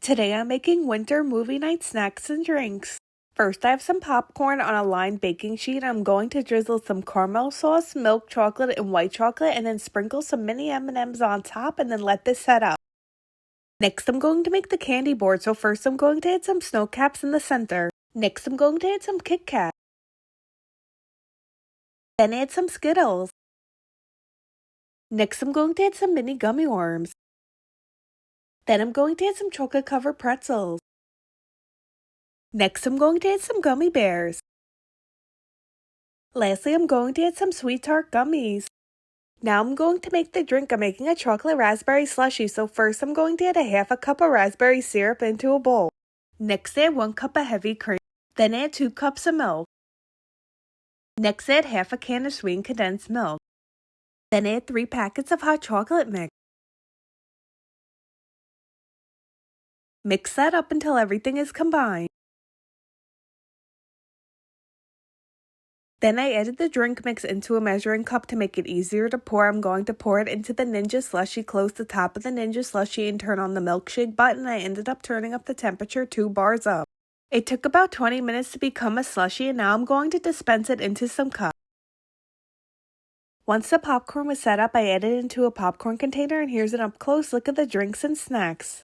Today I'm making winter movie night snacks and drinks. First I have some popcorn on a lined baking sheet. I'm going to drizzle some caramel sauce, milk chocolate, and white chocolate, and then sprinkle some mini M&Ms on top and then let this set up. Next I'm going to make the candy board, so first I'm going to add some snow caps in the center. Next I'm going to add some KitKat. Then add some Skittles. Next I'm going to add some mini gummy worms. Then I'm going to add some chocolate covered pretzels. Next I'm going to add some gummy bears. Lastly, I'm going to add some sweet tart gummies. Now I'm going to make the drink. I'm making a chocolate raspberry slushy, so first I'm going to add a half a cup of raspberry syrup into a bowl. Next add 1 cup of heavy cream. Then add 2 cups of milk. Next add half a can of sweetened condensed milk. Then add 3 packets of hot chocolate mix. Mix that up until everything is combined. Then I added the drink mix into a measuring cup to make it easier to pour. I'm going to pour it into the Ninja Slushy, close the top of the Ninja Slushy, and turn on the milkshake button. I ended up turning up the temperature 2 bars up. It took about 20 minutes to become a slushy, and now I'm going to dispense it into some cups. Once the popcorn was set up, I added it into a popcorn container, and here's an up-close look at the drinks and snacks.